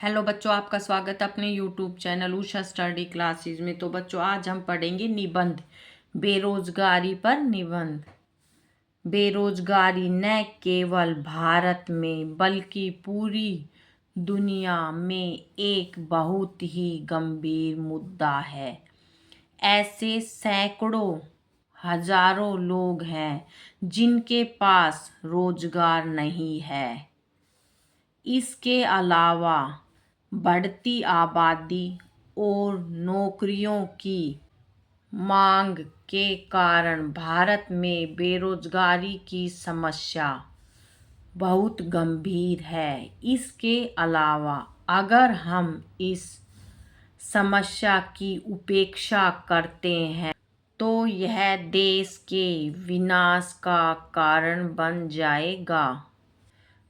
Hello बच्चों, आपका स्वागत है अपने YouTube channel Usha study classes में। तो बच्चों, आज हम पढ़ेंगे निबंध बेरोजगारी पर। निबंध बेरोजगारी न केवल भारत में बल्कि पूरी दुनिया में एक बहुत ही गंभीर मुद्दा है। ऐसे सैकड़ों हजारों लोग हैं जिनके पास रोजगार नहीं है। इसके अलावा बढ़ती आबादी और नौकरियों की मांग के कारण भारत में बेरोजगारी की समस्या बहुत गंभीर है। इसके अलावा अगर हम इस समस्या की उपेक्षा करते हैं तो यह देश के विनाश का कारण बन जाएगा।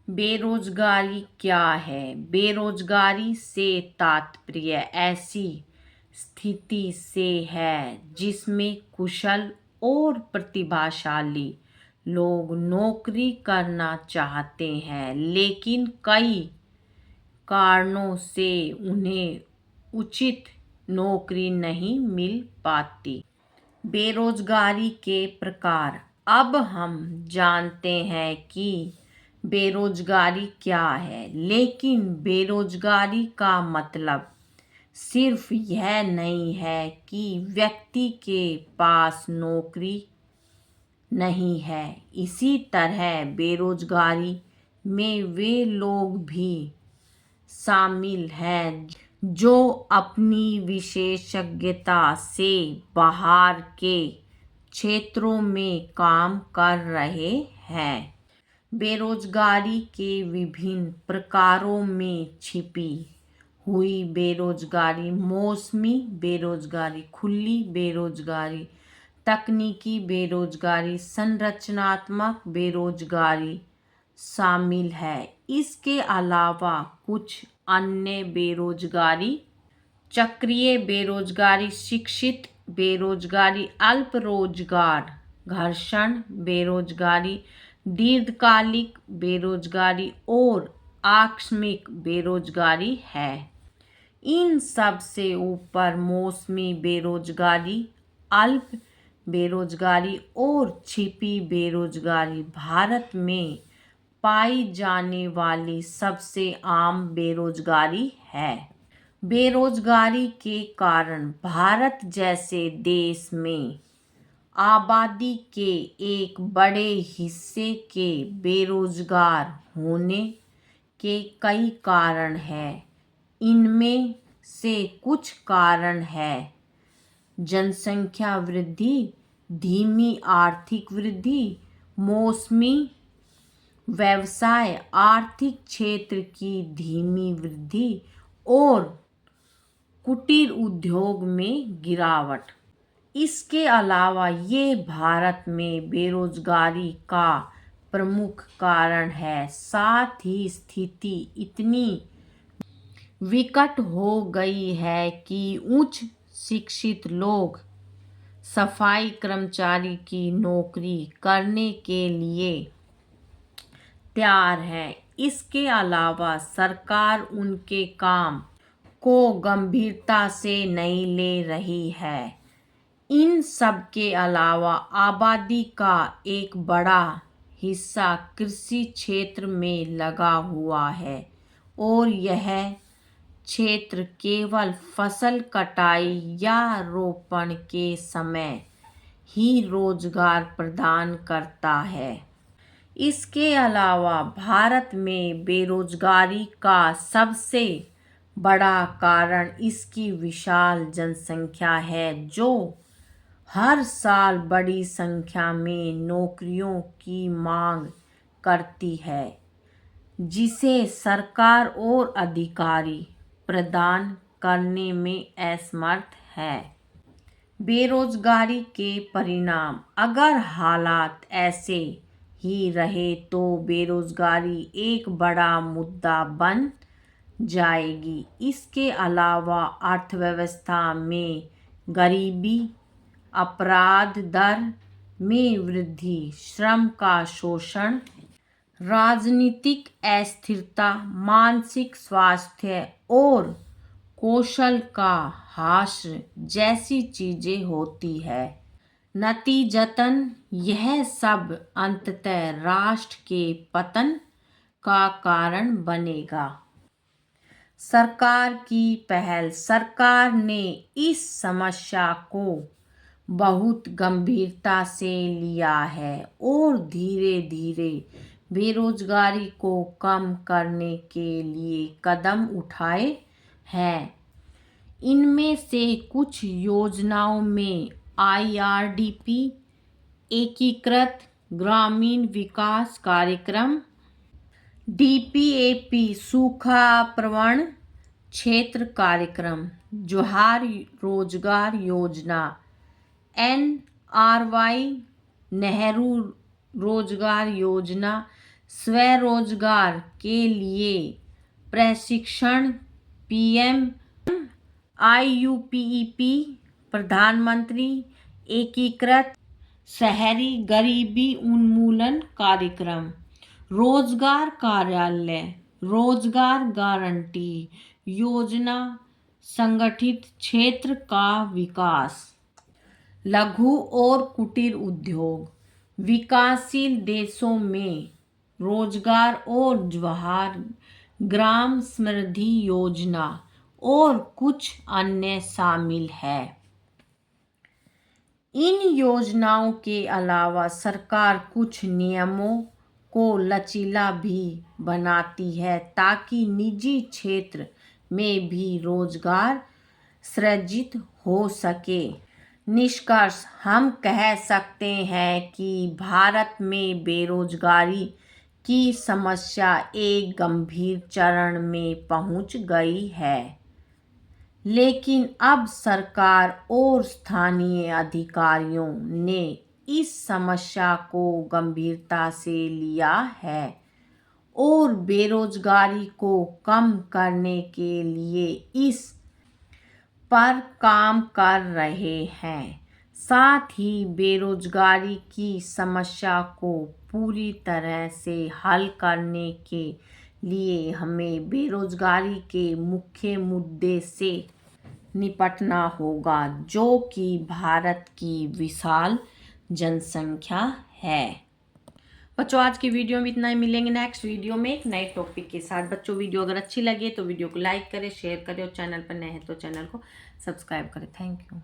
बेरोजगारी क्या है? बेरोजगारी से तात्पर्य ऐसी स्थिति से है जिसमें कुशल और प्रतिभाशाली लोग नौकरी करना चाहते हैं लेकिन कई कारणों से उन्हें उचित नौकरी नहीं मिल पाती। बेरोजगारी के प्रकार। अब हम जानते हैं कि बेरोजगारी क्या है, लेकिन बेरोजगारी का मतलब सिर्फ यह नहीं है कि व्यक्ति के पास नौकरी नहीं है। इसी तरह बेरोजगारी में वे लोग भी शामिल हैं जो अपनी विशेषज्ञता से बाहर के क्षेत्रों में काम कर रहे हैं। बेरोजगारी के विभिन्न प्रकारों में छिपी हुई बेरोजगारी मौसमी बेरोजगारी, खुली बेरोजगारी, तकनीकी बेरोजगारी, संरचनात्मक बेरोजगारी शामिल है। इसके अलावा कुछ अन्य बेरोजगारी चक्रीय बेरोजगारी, शिक्षित बेरोजगारी, अल्प रोजगार, घर्षण बेरोजगारी, दीर्घकालिक बेरोजगारी और आकस्मिक बेरोजगारी है। इन सब से ऊपर मौसमी बेरोजगारी, अल्प बेरोजगारी और छिपी बेरोजगारी भारत में पाई जाने वाली सबसे आम बेरोजगारी है। बेरोजगारी के कारण भारत जैसे देश में आबादी के एक बड़े हिस्से के बेरोजगार होने के कई कारण हैं। इनमें से कुछ कारण हैं: जनसंख्या वृद्धि, धीमी आर्थिक वृद्धि, मौसमी व्यवसाय, आर्थिक क्षेत्र की धीमी वृद्धि और कुटीर उद्योग में गिरावट। इसके अलावा ये भारत में बेरोजगारी का प्रमुख कारण है। साथ ही स्थिति इतनी विकट हो गई है कि उच्च शिक्षित लोग सफाई कर्मचारी की नौकरी करने के लिए तैयार है। इसके अलावा सरकार उनके काम को गंभीरता से नहीं ले रही है। इन सब के अलावा आबादी का एक बड़ा हिस्सा कृषि क्षेत्र में लगा हुआ है और यह क्षेत्र केवल फसल कटाई या रोपण के समय ही रोजगार प्रदान करता है। इसके अलावा भारत में बेरोजगारी का सबसे बड़ा कारण इसकी विशाल जनसंख्या है जो हर साल बड़ी संख्या में नौकरियों की मांग करती है जिसे सरकार और अधिकारी प्रदान करने में असमर्थ है। बेरोजगारी के परिणाम। अगर हालात ऐसे ही रहे तो बेरोजगारी एक बड़ा मुद्दा बन जाएगी। इसके अलावा अर्थव्यवस्था में गरीबी, अपराध दर में वृद्धि, श्रम का शोषण, राजनीतिक अस्थिरता, मानसिक स्वास्थ्य और कौशल का ह्रास जैसी चीजें होती है। नतीजतन यह सब अंततः राष्ट्र के पतन का कारण बनेगा। सरकार की पहल। सरकार ने इस समस्या को बहुत गंभीरता से लिया है और धीरे धीरे बेरोजगारी को कम करने के लिए कदम उठाए हैं। इनमें से कुछ योजनाओं में IRDP, एकीकृत ग्रामीण विकास कार्यक्रम, DPAP, सूखा प्रवण क्षेत्र कार्यक्रम, जोहार रोजगार योजना, NRY, नेहरू रोजगार योजना, स्वरोजगार के लिए प्रशिक्षण, PM IUPEP, प्रधानमंत्री एकीकृत शहरी गरीबी उन्मूलन कार्यक्रम, रोजगार कार्यालय, रोजगार गारंटी योजना, संगठित क्षेत्र का विकास, लघु और कुटीर उद्योग, विकासशील देशों में रोजगार और जवाहर ग्राम समृद्धि योजना और कुछ अन्य शामिल है। इन योजनाओं के अलावा सरकार कुछ नियमों को लचीला भी बनाती है ताकि निजी क्षेत्र में भी रोजगार सृजित हो सके। निष्कर्ष, हम कह सकते हैं कि भारत में बेरोजगारी की समस्या एक गंभीर चरण में पहुंच गई है, लेकिन अब सरकार और स्थानीय अधिकारियों ने इस समस्या को गंभीरता से लिया है और बेरोजगारी को कम करने के लिए इस पर काम कर रहे हैं। साथ ही बेरोजगारी की समस्या को पूरी तरह से हल करने के लिए हमें बेरोजगारी के मुख्य मुद्दे से निपटना होगा, जो कि भारत की विशाल जनसंख्या है। बच्चों, आज की वीडियो में इतना ही। मिलेंगे नेक्स्ट वीडियो में एक नए टॉपिक के साथ। बच्चों, वीडियो अगर अच्छी लगे तो वीडियो को लाइक करें, शेयर करें और चैनल पर नए हैं तो चैनल को सब्सक्राइब करें। Thank you.